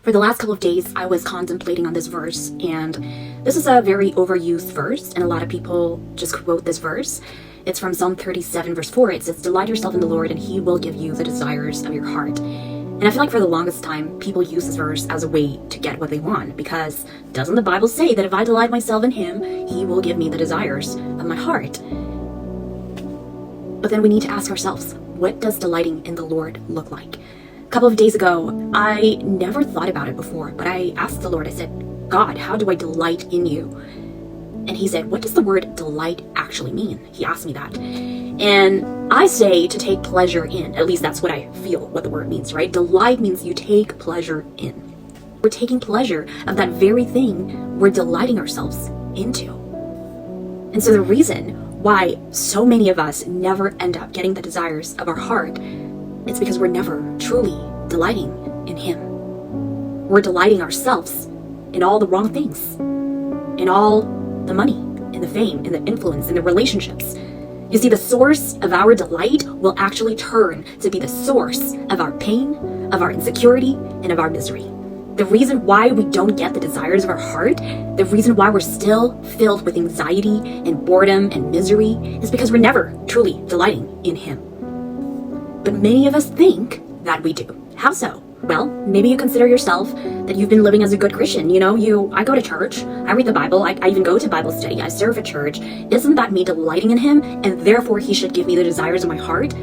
For the last couple of days, I was contemplating on this verse, and this is a very overused verse, and a lot of people just quote this verse. It's from Psalm 37, verse 4. It says, "Delight yourself in the Lord, and He will give you the desires of your heart." And I feel like for the longest time, people use this verse as a way to get what they want, because doesn't the Bible say that if I delight myself in Him, He will give me the desires of my heart? But then we need to ask ourselves, what does delighting in the Lord look like? A couple of days ago, I never thought about it before, but I asked the Lord, I said, "God, how do I delight in you?" And He said, "What does the word delight actually mean?" He asked me that. And I say to take pleasure in. At least that's what I feel what the word means, right? Delight means you take pleasure in. We're taking pleasure of that very thing we're delighting ourselves into. And so the reason why so many of us never end up getting the desires of our heart, it's because we're never truly delighting in Him. We're delighting ourselves in all the wrong things, in all the money, in the fame, in the influence, in the relationships. You see, the source of our delight will actually turn to be the source of our pain, of our insecurity, and of our misery. The reason why we don't get the desires of our heart, the reason why we're still filled with anxiety and boredom and misery, is because we're never truly delighting in Him. But many of us think that we do. How so? Well, maybe you consider yourself that you've been living as a good Christian. I go to church, I read the Bible, I even go to Bible study, I serve at church. Isn't that me delighting in Him, and therefore He should give me the desires of my heart?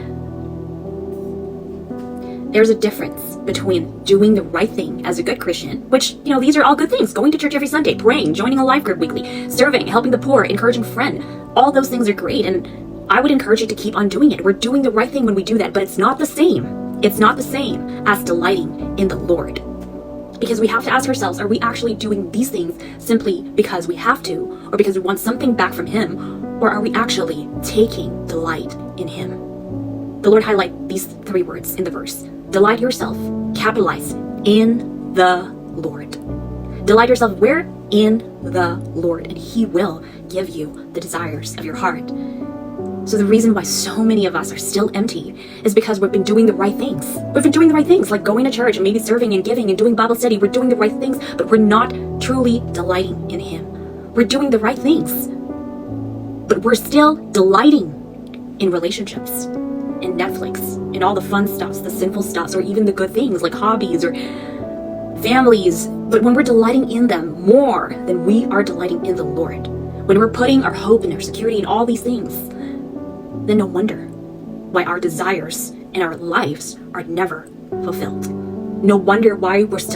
There's a difference between doing the right thing as a good Christian, which, these are all good things. Going to church every Sunday, praying, joining a life group weekly, serving, helping the poor, encouraging a friend. All those things are great, and I would encourage you to keep on doing it. We're doing the right thing when we do that, but it's not the same. It's not the same as delighting in the Lord. Because we have to ask ourselves, are we actually doing these things simply because we have to, or because we want something back from Him, or are we actually taking delight in Him? The Lord highlights these three words in the verse. Delight yourself, capitalized, in the Lord. Delight yourself where? In the Lord, and He will give you the desires of your heart. So the reason why so many of us are still empty is because we've been doing the right things. We've been doing the right things, like going to church and maybe serving and giving and doing Bible study. We're doing the right things, but we're not truly delighting in Him. We're doing the right things, but we're still delighting in relationships, in Netflix, in all the fun stuffs, the sinful stuffs, or even the good things like hobbies or families. But when we're delighting in them more than we are delighting in the Lord, when we're putting our hope and our security in all these things, then no wonder why our desires in our lives are never fulfilled. No wonder why we're still